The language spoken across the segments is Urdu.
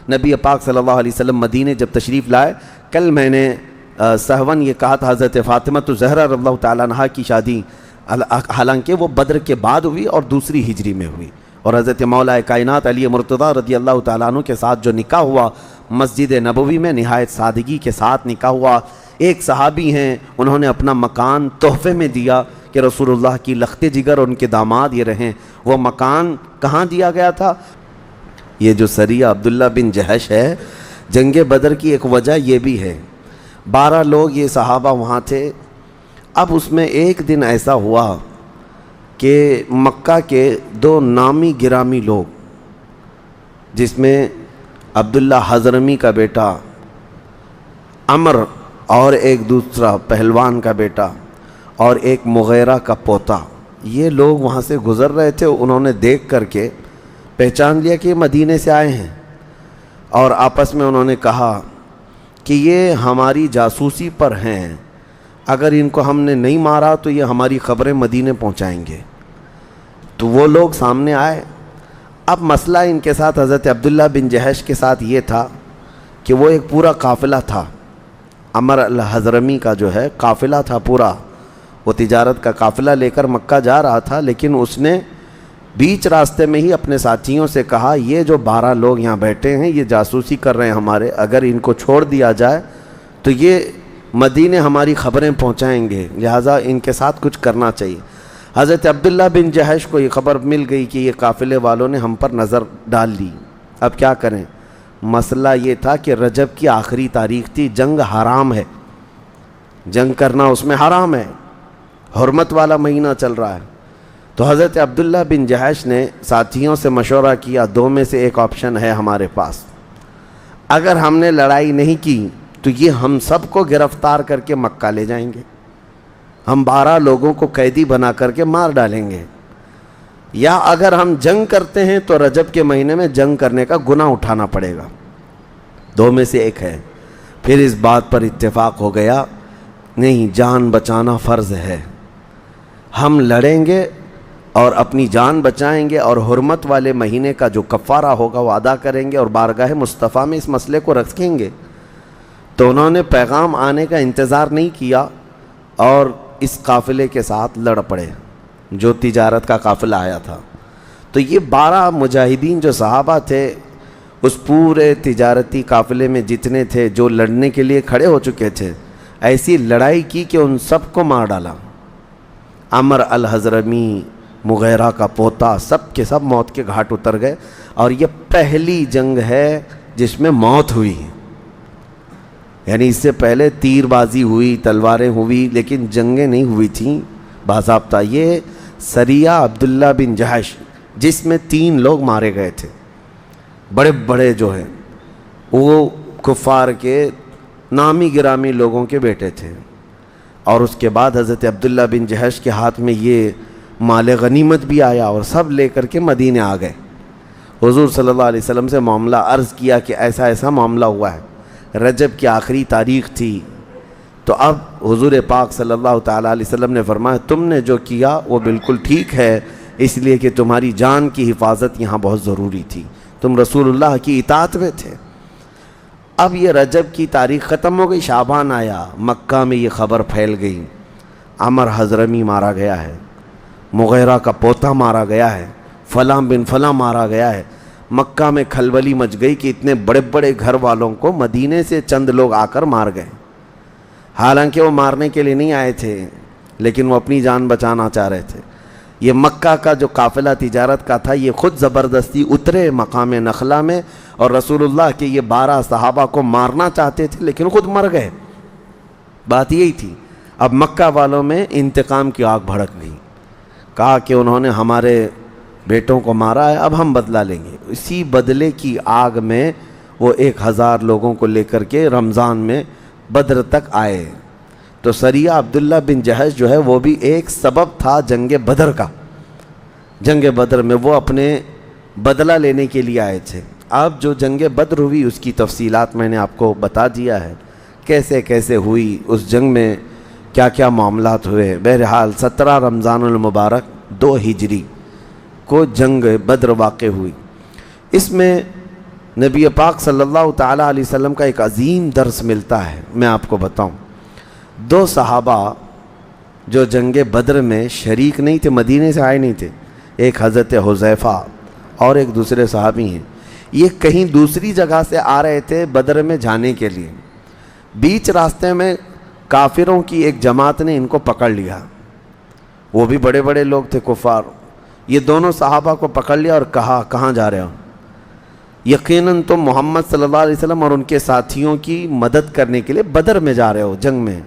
نبی پاک صلی اللہ علیہ وسلم مدینے جب تشریف لائے، کل میں نے سہون یہ کہا تھا حضرت فاطمہ زہرا رضی اللہ تعالیٰ عنہا کی شادی حالانکہ وہ بدر کے بعد ہوئی اور دوسری ہجری میں ہوئی، اور حضرت مولا کائنات علی مرتضیٰ رضی اللہ تعالیٰ عنہ کے ساتھ جو نکاح ہوا مسجد نبوی میں نہایت سادگی کے ساتھ نکاح ہوا۔ ایک صحابی ہیں، انہوں نے اپنا مکان تحفے میں دیا کہ رسول اللہ کی لخت جگر ان کے داماد یہ رہیں۔ وہ مکان کہاں دیا گیا تھا؟ یہ جو سریہ عبداللہ بن جہش ہے، جنگ بدر کی ایک وجہ یہ بھی ہے، 12 لوگ یہ صحابہ وہاں تھے۔ اب اس میں ایک دن ایسا ہوا کہ مکہ کے 2 نامی گرامی لوگ، جس میں عبداللہ حضرمی کا بیٹا عمر اور ایک دوسرا پہلوان کا بیٹا اور ایک مغیرہ کا پوتا، یہ لوگ وہاں سے گزر رہے تھے۔ انہوں نے دیکھ کر کے پہچان لیا کہ یہ مدینے سے آئے ہیں، اور آپس میں انہوں نے کہا کہ یہ ہماری جاسوسی پر ہیں، اگر ان کو ہم نے نہیں مارا تو یہ ہماری خبریں مدینے پہنچائیں گے۔ تو وہ لوگ سامنے آئے۔ اب مسئلہ ان کے ساتھ حضرت عبداللہ بن جہش کے ساتھ یہ تھا کہ وہ ایک پورا قافلہ تھا، عمر الحضرمی کا جو ہے قافلہ تھا پورا، وہ تجارت کا قافلہ لے کر مکہ جا رہا تھا، لیکن اس نے بیچ راستے میں ہی اپنے ساتھیوں سے کہا یہ جو 12 لوگ یہاں بیٹھے ہیں یہ جاسوسی کر رہے ہیں ہمارے، اگر ان کو چھوڑ دیا جائے تو یہ مدینے ہماری خبریں پہنچائیں گے، لہٰذا ان کے ساتھ کچھ کرنا چاہیے۔ حضرت عبداللہ بن جہش کو یہ خبر مل گئی کہ یہ قافلے والوں نے ہم پر نظر ڈال لی، اب کیا کریں؟ مسئلہ یہ تھا کہ رجب کی آخری تاریخ تھی، جنگ حرام ہے، جنگ کرنا اس میں حرام ہے، حرمت والا مہینہ چل رہا ہے۔ تو حضرت عبداللہ بن جہش نے ساتھیوں سے مشورہ کیا، 2 میں سے ایک آپشن ہے ہمارے پاس، اگر ہم نے لڑائی نہیں کی تو یہ ہم سب کو گرفتار کر کے مکہ لے جائیں گے، ہم 12 لوگوں کو قیدی بنا کر کے مار ڈالیں گے، یا اگر ہم جنگ کرتے ہیں تو رجب کے مہینے میں جنگ کرنے کا گناہ اٹھانا پڑے گا، 2 میں سے ایک ہے۔ پھر اس بات پر اتفاق ہو گیا نہیں، جان بچانا فرض ہے، ہم لڑیں گے اور اپنی جان بچائیں گے اور حرمت والے مہینے کا جو کفارہ ہوگا وہ ادا کریں گے اور بارگاہ مصطفیٰ میں اس مسئلے کو رکھیں گے۔ تو انہوں نے پیغام آنے کا انتظار نہیں کیا اور اس قافلے کے ساتھ لڑ پڑے جو تجارت کا قافلہ آیا تھا۔ تو یہ 12 مجاہدین جو صحابہ تھے اس پورے تجارتی قافلے میں جتنے تھے جو لڑنے کے لیے کھڑے ہو چکے تھے، ایسی لڑائی کی کہ ان سب کو مار ڈالا۔ عمر الحضرمی، مغیرہ کا پوتا، سب کے سب موت کے گھاٹ اتر گئے، اور یہ پہلی جنگ ہے جس میں موت ہوئی، یعنی اس سے پہلے تیر بازی ہوئی، تلواریں ہوئی، لیکن جنگیں نہیں ہوئی تھیں باضابطہ۔ یہ سریہ عبداللہ بن جہش جس میں 3 لوگ مارے گئے تھے، بڑے بڑے جو ہیں وہ کفار کے نامی گرامی لوگوں کے بیٹے تھے، اور اس کے بعد حضرت عبداللہ بن جہش کے ہاتھ میں یہ مال غنیمت بھی آیا اور سب لے کر کے مدینے آ گئے۔ حضور صلی اللہ علیہ وسلم سے معاملہ عرض کیا کہ ایسا ایسا معاملہ ہوا ہے، رجب کی آخری تاریخ تھی۔ تو اب حضور پاک صلی اللہ تعالیٰ علیہ وسلم نے فرمایا تم نے جو کیا وہ بالکل ٹھیک ہے، اس لیے کہ تمہاری جان کی حفاظت یہاں بہت ضروری تھی، تم رسول اللہ کی اطاعت میں تھے۔ اب یہ رجب کی تاریخ ختم ہو گئی، شعبان آیا، مکہ میں یہ خبر پھیل گئی، عمر حضرمی مارا گیا ہے، مغیرہ کا پوتا مارا گیا ہے، فلاں بن فلاں مارا گیا ہے۔ مکہ میں کھلبلی مچ گئی کہ اتنے بڑے بڑے گھر والوں کو مدینے سے چند لوگ آ کر مار گئے، حالانکہ وہ مارنے کے لیے نہیں آئے تھے، لیکن وہ اپنی جان بچانا چاہ رہے تھے۔ یہ مکہ کا جو قافلہ تجارت کا تھا یہ خود زبردستی اترے مقام نخلا میں، اور رسول اللہ کے یہ 12 صحابہ کو مارنا چاہتے تھے لیکن خود مر گئے۔ بات یہی تھی۔ اب مکہ والوں میں انتقام کی آگ بھڑک گئی، کہا کہ انہوں نے ہمارے بیٹوں کو مارا ہے، اب ہم بدلہ لیں گے۔ اسی بدلے کی آگ میں وہ 1000 لوگوں کو لے کر کے رمضان میں بدر تک آئے۔ تو سریہ عبداللہ بن جہش جو ہے وہ بھی ایک سبب تھا جنگ بدر کا۔ جنگ بدر میں وہ اپنے بدلہ لینے کے لیے آئے تھے۔ اب جو جنگ بدر ہوئی اس کی تفصیلات میں نے آپ کو بتا دیا ہے، کیسے کیسے ہوئی، اس جنگ میں کیا کیا معاملات ہوئے۔ بہرحال 17 رمضان المبارک 2 ہجری کو جنگ بدر واقع ہوئی۔ اس میں نبی پاک صلی اللہ تعالیٰ علیہ وسلم کا ایک عظیم درس ملتا ہے. میں آپ کو بتاؤں, 2 صحابہ جو جنگ بدر میں شریک نہیں تھے, مدینے سے آئے نہیں تھے, ایک حضرت حذیفہ اور ایک دوسرے صحابی ہیں. یہ کہیں دوسری جگہ سے آ رہے تھے بدر میں جانے کے لیے. بیچ راستے میں کافروں کی ایک جماعت نے ان کو پکڑ لیا. وہ بھی بڑے بڑے لوگ تھے کفار. یہ دونوں صحابہ کو پکڑ لیا اور کہا, کہاں جا رہے ہو؟ یقیناً تم محمد صلی اللہ علیہ وسلم اور ان کے ساتھیوں کی مدد کرنے کے لیے بدر میں جا رہے ہو, جنگ میں.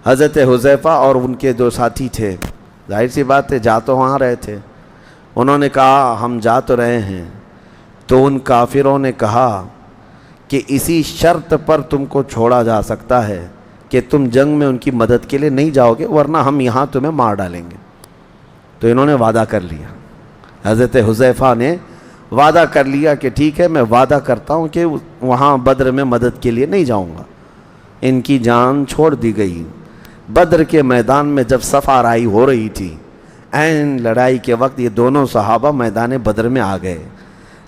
حضرت حذیفہ اور ان کے 2 ساتھی تھے, ظاہر سی بات ہے جا تو وہاں رہے تھے. انہوں نے کہا ہم جا تو رہے ہیں. تو ان کافروں نے کہا کہ اسی شرط پر تم کو چھوڑا جا سکتا ہے کہ تم جنگ میں ان کی مدد کے لیے نہیں جاؤ گے, ورنہ ہم یہاں تمہیں مار ڈالیں گے. تو انہوں نے وعدہ کر لیا, حضرت حذیفہ نے وعدہ کر لیا کہ ٹھیک ہے, میں وعدہ کرتا ہوں کہ وہاں بدر میں مدد کے لیے نہیں جاؤں گا. ان کی جان چھوڑ دی گئی. بدر کے میدان میں جب صف آرائی ہو رہی تھی, عین لڑائی کے وقت یہ دونوں صحابہ میدان بدر میں آ گئے.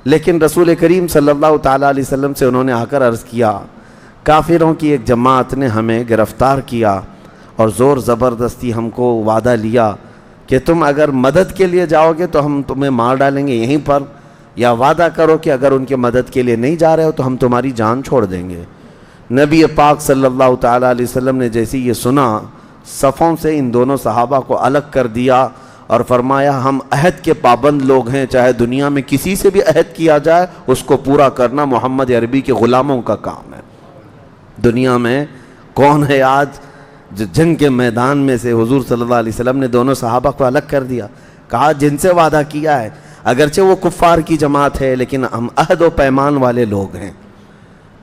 لیکن رسول کریم صلی اللہ تعالیٰ علیہ وسلم سے انہوں نے آ کر عرض کیا, کافروں کی ایک جماعت نے ہمیں گرفتار کیا اور زور زبردستی ہم کو وعدہ لیا کہ تم اگر مدد کے لیے جاؤ گے تو ہم تمہیں مار ڈالیں گے یہیں پر, یا وعدہ کرو کہ اگر ان کی مدد کے لیے نہیں جا رہے ہو تو ہم تمہاری جان چھوڑ دیں گے. نبی پاک صلی اللہ تعالیٰ علیہ وسلم نے جیسی یہ سنا, صفوں سے ان دونوں صحابہ کو الگ کر دیا اور فرمایا ہم عہد کے پابند لوگ ہیں, چاہے دنیا میں کسی سے بھی عہد کیا جائے اس کو پورا کرنا محمد عربی کے غلاموں کا کام ہے. دنیا میں کون ہے آج جو جنگ کے میدان میں سے حضور صلی اللہ علیہ وسلم نے دونوں صحابہ کو الگ کر دیا, کہا جن سے وعدہ کیا ہے اگرچہ وہ کفار کی جماعت ہے لیکن ہم عہد و پیمان والے لوگ ہیں.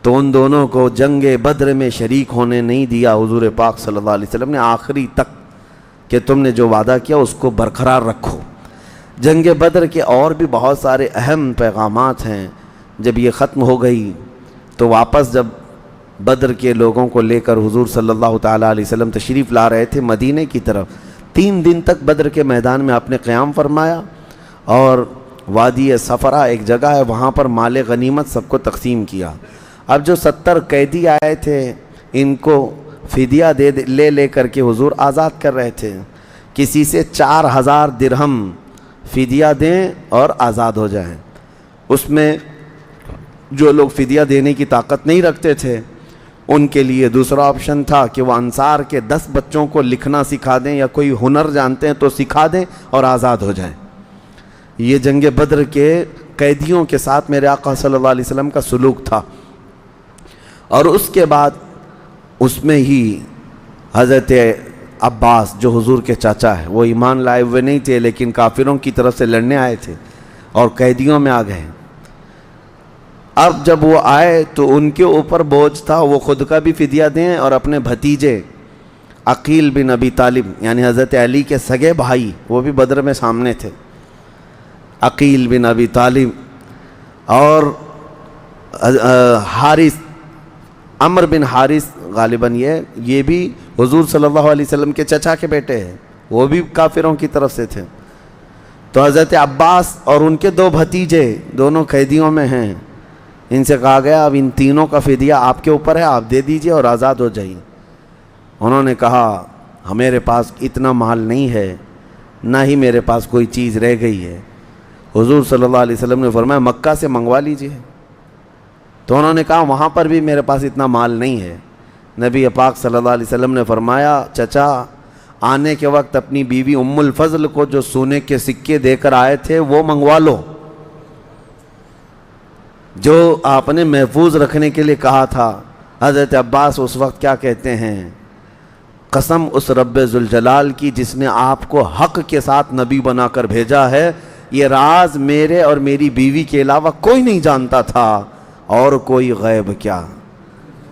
تو ان دونوں کو جنگ بدر میں شریک ہونے نہیں دیا حضور پاک صلی اللہ علیہ وسلم نے آخری تک کہ تم نے جو وعدہ کیا اس کو برقرار رکھو. جنگ بدر کے اور بھی بہت سارے اہم پیغامات ہیں. جب یہ ختم ہو گئی تو واپس جب بدر کے لوگوں کو لے کر حضور صلی اللہ تعالیٰ علیہ وسلم تشریف لا رہے تھے مدینے کی طرف, 3 دن تک بدر کے میدان میں آپ نے قیام فرمایا اور وادی صفرا ایک جگہ ہے وہاں پر مال غنیمت سب کو تقسیم کیا. اب جو 70 قیدی آئے تھے ان کو فدیہ لے کر کے حضور آزاد کر رہے تھے. کسی سے 4000 درہم فدیہ دیں اور آزاد ہو جائیں. اس میں جو لوگ فدیہ دینے کی طاقت نہیں رکھتے تھے ان کے لیے دوسرا آپشن تھا کہ وہ انصار کے 10 بچوں کو لکھنا سکھا دیں یا کوئی ہنر جانتے ہیں تو سکھا دیں اور آزاد ہو جائیں. یہ جنگ بدر کے قیدیوں کے ساتھ میرے آقا صلی اللہ علیہ وسلم کا سلوک تھا. اور اس کے بعد اس میں ہی حضرت عباس جو حضور کے چاچا ہے, وہ ایمان لائے ہوئے نہیں تھے لیکن کافروں کی طرف سے لڑنے آئے تھے اور قیدیوں میں آ گئے. اب جب وہ آئے تو ان کے اوپر بوجھ تھا وہ خود کا بھی فدیہ دیں اور اپنے بھتیجے عقیل بن ابی طالب یعنی حضرت علی کے سگے بھائی, وہ بھی بدر میں سامنے تھے, عقیل بن ابی طالب اور حارث, عمر بن حارث غالباً یہ بھی حضور صلی اللہ علیہ وسلم کے چچا کے بیٹے ہیں, وہ بھی کافروں کی طرف سے تھے. تو حضرت عباس اور ان کے 2 بھتیجے دونوں قیدیوں میں ہیں. ان سے کہا گیا اب ان تینوں کا فدیہ آپ کے اوپر ہے, آپ دے دیجئے اور آزاد ہو جائیے. انہوں نے کہا میرے پاس اتنا مال نہیں ہے, نہ ہی میرے پاس کوئی چیز رہ گئی ہے. حضور صلی اللہ علیہ وسلم نے فرمایا مکہ سے منگوا لیجئے. تو انہوں نے کہا وہاں پر بھی میرے پاس اتنا مال نہیں ہے. نبی پاک صلی اللہ علیہ وسلم نے فرمایا چچا آنے کے وقت اپنی بیوی ام الفضل کو جو سونے کے سکے دے کر آئے تھے وہ منگوا لو, جو آپ نے محفوظ رکھنے کے لیے کہا تھا. حضرت عباس اس وقت کیا کہتے ہیں, قسم اس رب ذوالجلال کی جس نے آپ کو حق کے ساتھ نبی بنا کر بھیجا ہے, یہ راز میرے اور میری بیوی کے علاوہ کوئی نہیں جانتا تھا, اور کوئی غیب کیا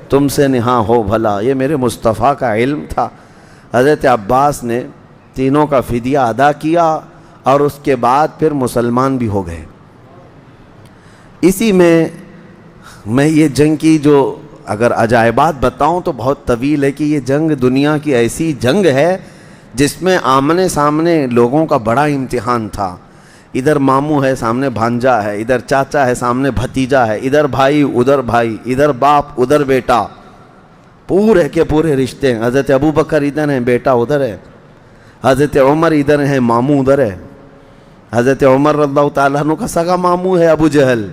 تم سے نہاں ہو بھلا, یہ میرے مصطفیٰ کا علم تھا. حضرت عباس نے تینوں کا فدیہ ادا کیا اور اس کے بعد پھر مسلمان بھی ہو گئے. اسی میں یہ جنگ کی جو اگر عجائبات بتاؤں تو بہت طویل ہے کہ یہ جنگ دنیا کی ایسی جنگ ہے جس میں آمنے سامنے لوگوں کا بڑا امتحان تھا. ادھر ماموں ہے سامنے بھانجا ہے، ادھر چاچا ہے سامنے بھتیجا ہے، ادھر بھائی ادھر بھائی، ادھر باپ ادھر بیٹا، پورے کے پورے رشتے ہیں۔ حضرت ابوبکر ادھر ہیں، بیٹا ادھر ہے، حضرت عمر ادھر ہیں، ماموں ادھر ہے۔ حضرت عمر رضی اللہ تعالیٰ عنہ کا سگا ماموں ہے ابو جہل،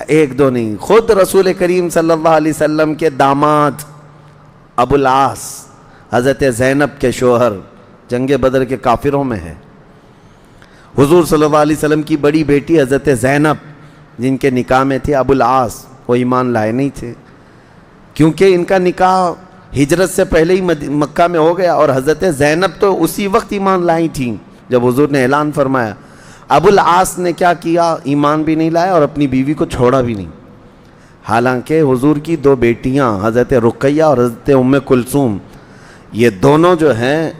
ایک دو نہیں، خود رسول کریم صلی اللہ علیہ وسلم کے داماد ابو العاص حضرت زینب کے شوہر جنگ بدر کے کافروں میں ہے۔ حضور صلی اللہ علیہ وسلم کی بڑی بیٹی حضرت زینب جن کے نکاح میں تھے ابو العاص، وہ ایمان لائے نہیں تھے کیونکہ ان کا نکاح ہجرت سے پہلے ہی مکہ میں ہو گیا، اور حضرت زینب تو اسی وقت ایمان لائی تھیں جب حضور نے اعلان فرمایا۔ ابو العاص نے کیا کیا؟ ایمان بھی نہیں لایا اور اپنی بیوی کو چھوڑا بھی نہیں، حالانکہ حضور کی دو بیٹیاں حضرت رقیہ اور حضرت ام کلثوم، یہ دونوں جو ہیں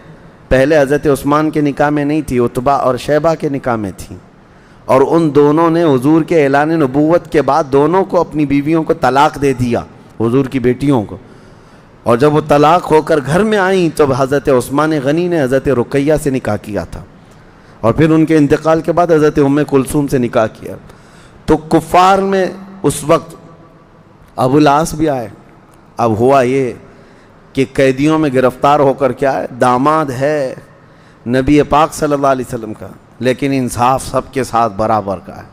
پہلے حضرت عثمان کے نکاح میں نہیں تھی، عتبہ اور شیبہ کے نکاح میں تھیں، اور ان دونوں نے حضور کے اعلان نبوت کے بعد دونوں کو اپنی بیویوں کو طلاق دے دیا، حضور کی بیٹیوں کو، اور جب وہ طلاق ہو کر گھر میں آئیں تو حضرت عثمان غنی نے حضرت رقیہ سے نکاح کیا تھا، اور پھر ان کے انتقال کے بعد حضرت ام کلثوم سے نکاح کیا۔ تو کفار میں اس وقت ابو العاص بھی آئے۔ اب ہوا یہ کہ قیدیوں میں گرفتار ہو کر کیا ہے، داماد ہے نبی پاک صلی اللہ علیہ وسلم کا، لیکن انصاف سب کے ساتھ برابر کا ہے۔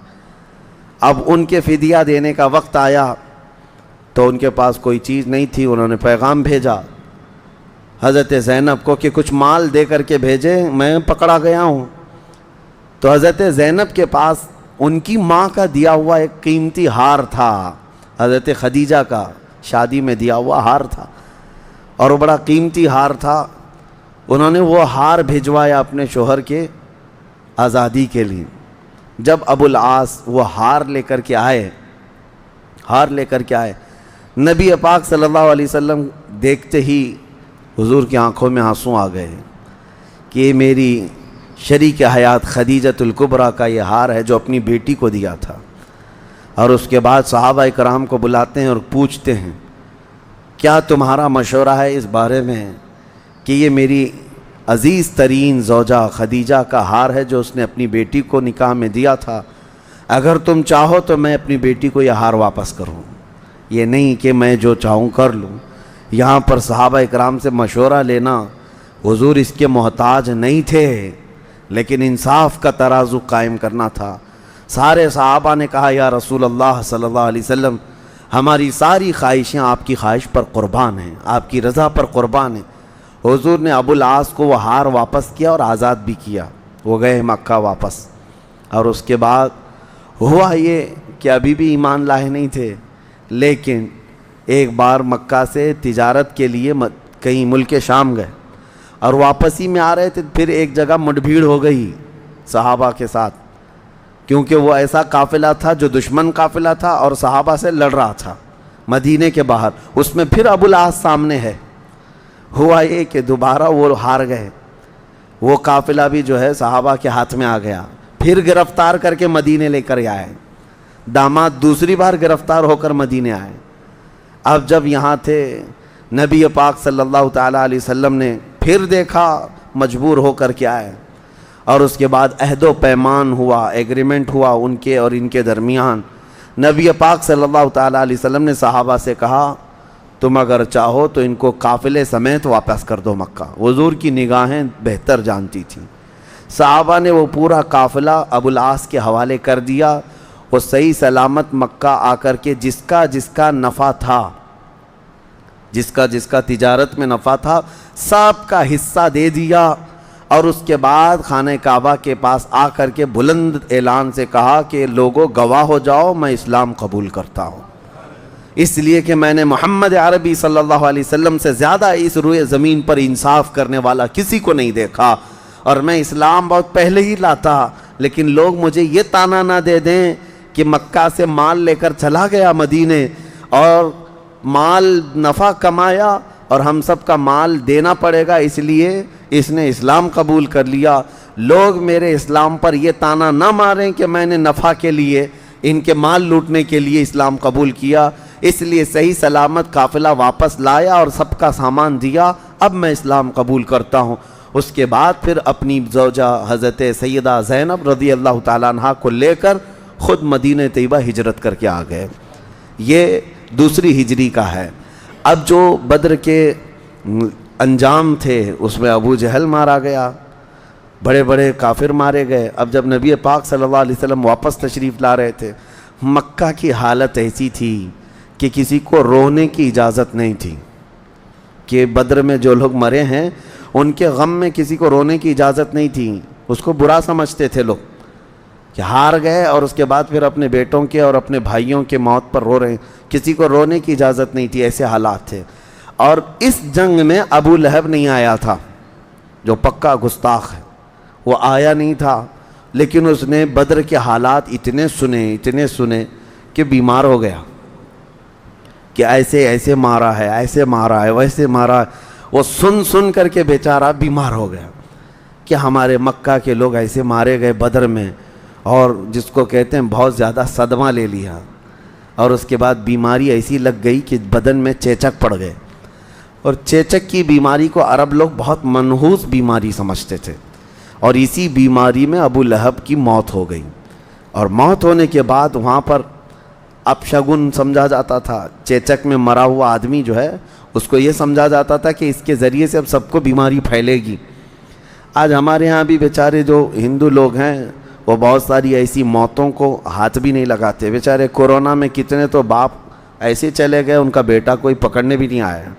اب ان کے فدیہ دینے کا وقت آیا تو ان کے پاس کوئی چیز نہیں تھی، انہوں نے پیغام بھیجا حضرت زینب کو کہ کچھ مال دے کر کے بھیجے، میں پکڑا گیا ہوں۔ تو حضرت زینب کے پاس ان کی ماں کا دیا ہوا ایک قیمتی ہار تھا، حضرت خدیجہ کا شادی میں دیا ہوا ہار تھا، اور وہ بڑا قیمتی ہار تھا۔ انہوں نے وہ ہار بھیجوایا اپنے شوہر کے آزادی کے لیے۔ جب ابو العاص وہ ہار لے کر کے آئے، نبی پاک صلی اللہ علیہ وسلم دیکھتے ہی حضور کی آنکھوں میں آنسو آ گئے کہ یہ میری شریک حیات خدیجۃ الکبریٰ کا یہ ہار ہے جو اپنی بیٹی کو دیا تھا۔ اور اس کے بعد صحابہ کرام کو بلاتے ہیں اور پوچھتے ہیں کیا تمہارا مشورہ ہے اس بارے میں کہ یہ میری عزیز ترین زوجہ خدیجہ کا ہار ہے جو اس نے اپنی بیٹی کو نکاح میں دیا تھا، اگر تم چاہو تو میں اپنی بیٹی کو یہ ہار واپس کروں، یہ نہیں کہ میں جو چاہوں کر لوں۔ یہاں پر صحابہ اکرام سے مشورہ لینا، حضور اس کے محتاج نہیں تھے، لیکن انصاف کا ترازو قائم کرنا تھا۔ سارے صحابہ نے کہا یا رسول اللہ صلی اللہ علیہ وسلم، ہماری ساری خواہشیں آپ کی خواہش پر قربان ہیں، آپ کی رضا پر قربان ہیں۔ حضور نے ابو العاص کو وہ ہار واپس کیا اور آزاد بھی کیا، وہ گئے مکہ واپس۔ اور اس کے بعد ہوا یہ کہ ابھی بھی ایمان لائے نہیں تھے، لیکن ایک بار مکہ سے تجارت کے لیے کہیں ملک شام گئے اور واپسی میں آ رہے تھے، پھر ایک جگہ مٹ بھیڑ ہو گئی صحابہ کے ساتھ، کیونکہ وہ ایسا قافلہ تھا جو دشمن قافلہ تھا اور صحابہ سے لڑ رہا تھا مدینے کے باہر، اس میں پھر ابو العاص سامنے ہے۔ ہوا یہ کہ دوبارہ وہ ہار گئے، وہ قافلہ بھی جو ہے صحابہ کے ہاتھ میں آ گیا، پھر گرفتار کر کے مدینے لے کر آئے، داماد دوسری بار گرفتار ہو کر مدینے آئے۔ اب جب یہاں تھے نبی پاک صلی اللہ تعالیٰ علیہ وسلم نے پھر دیکھا، مجبور ہو کر کے آئے، اور اس کے بعد عہد و پیمان ہوا، ایگریمنٹ ہوا ان کے اور ان کے درمیان۔ نبی پاک صلی اللہ تعالیٰ علیہ وسلم نے صحابہ سے کہا تم اگر چاہو تو ان کو قافلے سمیت واپس کر دو مکہ۔ حضور کی نگاہیں بہتر جانتی تھیں، صحابہ نے وہ پورا قافلہ ابو العاص کے حوالے کر دیا۔ وہ صحیح سلامت مکہ آ کر کے جس کا نفع تھا، جس کا تجارت میں نفع تھا، سب کا حصہ دے دیا، اور اس کے بعد خانہ کعبہ کے پاس آ کر کے بلند اعلان سے کہا کہ لوگوں گواہ ہو جاؤ میں اسلام قبول کرتا ہوں، اس لیے کہ میں نے محمد عربی صلی اللہ علیہ وسلم سے زیادہ اس روئے زمین پر انصاف کرنے والا کسی کو نہیں دیکھا، اور میں اسلام بہت پہلے ہی لاتا، لیکن لوگ مجھے یہ طعنہ نہ دے دیں کہ مکہ سے مال لے کر چلا گیا مدینے اور مال نفع کمایا اور ہم سب کا مال دینا پڑے گا، اس لیے اس نے اسلام قبول کر لیا۔ لوگ میرے اسلام پر یہ طعنہ نہ ماریں کہ میں نے نفع کے لیے ان کے مال لوٹنے کے لیے اسلام قبول کیا، اس لیے صحیح سلامت قافلہ واپس لایا اور سب کا سامان دیا، اب میں اسلام قبول کرتا ہوں۔ اس کے بعد پھر اپنی زوجہ حضرت سیدہ زینب رضی اللہ تعالیٰ عنہ کو لے کر خود مدینہ طیبہ ہجرت کر کے آ گئے۔ یہ دوسری ہجری کا ہے۔ اب جو بدر کے انجام تھے اس میں ابو جہل مارا گیا، بڑے بڑے کافر مارے گئے۔ اب جب نبی پاک صلی اللہ علیہ وسلم واپس تشریف لا رہے تھے، مکہ کی حالت ایسی تھی کہ کسی کو رونے کی اجازت نہیں تھی، کہ بدر میں جو لوگ مرے ہیں ان کے غم میں کسی کو رونے کی اجازت نہیں تھی۔ اس کو برا سمجھتے تھے لوگ کہ ہار گئے اور اس کے بعد پھر اپنے بیٹوں کے اور اپنے بھائیوں کے موت پر رو رہے ہیں، کسی کو رونے کی اجازت نہیں تھی، ایسے حالات تھے۔ اور اس جنگ میں ابو لہب نہیں آیا تھا جو پکا گستاخ ہے، وہ آیا نہیں تھا، لیکن اس نے بدر کے حالات اتنے سنے کہ بیمار ہو گیا کہ ایسے مارا ہے، ایسے مارا ہے، ویسے مارا ہے۔ وہ سن کر کے بیچارہ بیمار ہو گیا کہ ہمارے مکہ کے لوگ ایسے مارے گئے بدر میں، اور جس کو کہتے ہیں بہت زیادہ صدمہ لے لیا، اور اس کے بعد بیماری ایسی لگ گئی کہ بدن میں چیچک پڑ گئے۔ اور چیچک کی بیماری کو عرب لوگ بہت منحوس بیماری سمجھتے تھے، اور اسی بیماری میں ابو لہب کی موت ہو گئی۔ اور موت ہونے کے بعد وہاں پر اپشگن سمجھا جاتا تھا، چیچک میں مرا ہوا آدمی جو ہے اس کو یہ سمجھا جاتا تھا کہ اس کے ذریعے سے اب سب کو بیماری پھیلے گی۔ آج ہمارے ہاں بھی بیچارے جو ہندو لوگ ہیں وہ بہت ساری ایسی موتوں کو ہاتھ بھی نہیں لگاتے۔ بیچارے کورونا میں کتنے تو باپ ایسے چلے گئے، ان کا بیٹا کوئی پکڑنے بھی نہیں آیا۔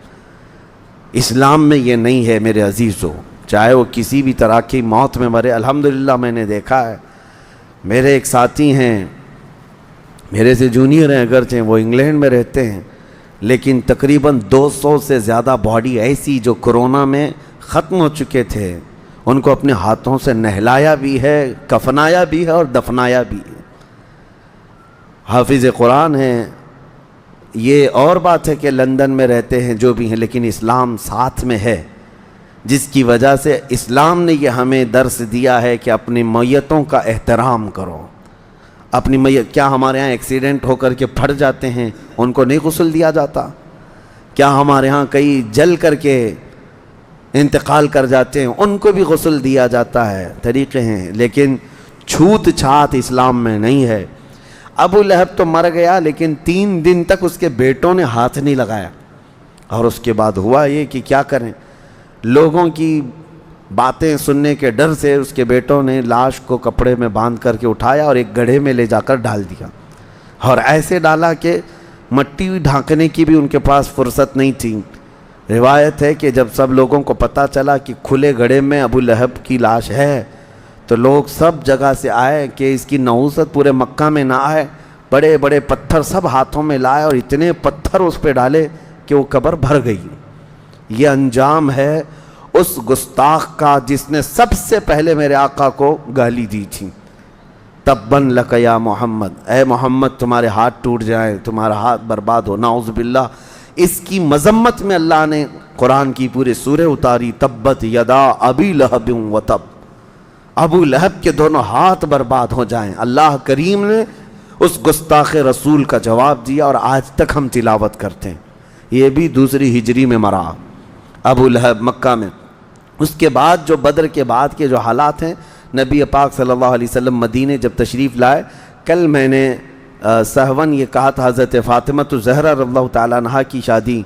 اسلام میں یہ نہیں ہے میرے عزیزو، چاہے وہ کسی بھی طرح کی موت میں مرے۔ الحمدللہ میں نے دیکھا ہے، میرے ایک ساتھی ہیں، میرے سے جونیئر ہیں اگرچہ، وہ انگلینڈ میں رہتے ہیں، لیکن تقریباً 200 سے زیادہ باڈی ایسی جو کرونا میں ختم ہو چکے تھے، ان کو اپنے ہاتھوں سے نہلایا بھی ہے، کفنایا بھی ہے اور دفنایا بھی ہے۔ حافظ قرآن ہیں، یہ اور بات ہے کہ لندن میں رہتے ہیں جو بھی ہیں، لیکن اسلام ساتھ میں ہے، جس کی وجہ سے اسلام نے یہ ہمیں درس دیا ہے کہ اپنی میتوں کا احترام کرو۔ اپنی میت، کیا ہمارے ہاں ایکسیڈنٹ ہو کر کے پھٹ جاتے ہیں ان کو نہیں غسل دیا جاتا؟ کیا ہمارے ہاں کئی جل کر کے انتقال کر جاتے ہیں ان کو بھی غسل دیا جاتا ہے؟ طریقے ہیں، لیکن چھوت چھات اسلام میں نہیں ہے۔ ابو لہب تو مر گیا، لیکن 3 دن تک اس کے بیٹوں نے ہاتھ نہیں لگایا، اور اس کے بعد ہوا یہ کہ کیا کریں، لوگوں کی باتیں سننے کے ڈر سے اس کے بیٹوں نے لاش کو کپڑے میں باندھ کر کے اٹھایا اور ایک گڑھے میں لے جا کر ڈال دیا، اور ایسے ڈالا کہ مٹی ڈھانکنے کی بھی ان کے پاس فرصت نہیں تھی۔ روایت ہے کہ جب سب لوگوں کو پتہ چلا کہ کھلے گڑھے میں ابو لہب کی لاش ہے، تو لوگ سب جگہ سے آئے کہ اس کی نحوست پورے مکہ میں نہ آئے، بڑے بڑے پتھر سب ہاتھوں میں لائے اور اتنے پتھر اس پہ ڈالے کہ وہ قبر بھر گئی۔ یہ انجام ہے اس گستاخ کا جس نے سب سے پہلے میرے آقا کو گالی دی تھی، تبن لک یا محمد، اے محمد تمہارے ہاتھ ٹوٹ جائیں، تمہارا ہاتھ برباد ہو، نعوذ باللہ۔ اس کی مذمت میں اللہ نے قرآن کی پورے سورہ اتاری، تبت یدا ابی لہب و تب، ابو لہب کے دونوں ہاتھ برباد ہو جائیں۔ اللہ کریم نے اس گستاخ رسول کا جواب دیا، اور آج تک ہم تلاوت کرتے ہیں۔ یہ بھی دوسری ہجری میں مرا ابو لہب مکہ میں۔ اس کے بعد جو بدر کے بعد کے جو حالات ہیں، نبی پاک صلی اللہ علیہ وسلم مدینے جب تشریف لائے، کل میں نے سہون یہ کہا تھا حضرت فاطمہ زہرا رضی اللہ تعالیٰ عنہ کی شادی،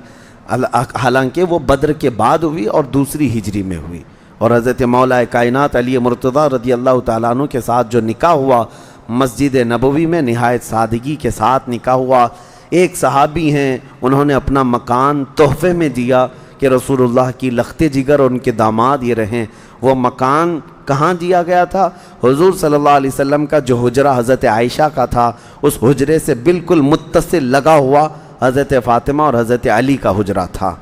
حالانکہ وہ بدر کے بعد ہوئی اور دوسری ہجری میں ہوئی، اور حضرت مولا کائنات علی مرتضیٰ رضی اللہ تعالیٰ عنہ کے ساتھ جو نکاح ہوا مسجد نبوی میں، نہایت سادگی کے ساتھ نکاح ہوا۔ ایک صحابی ہیں، انہوں نے اپنا مکان تحفے میں دیا کہ رسول اللہ کی لخت جگر اور ان کے داماد یہ رہیں۔ وہ مکان کہاں دیا گیا تھا؟ حضور صلی اللہ علیہ وسلم کا جو حجرہ حضرت عائشہ کا تھا، اس حجرے سے بالکل متصل لگا ہوا حضرت فاطمہ اور حضرت علی کا حجرہ تھا۔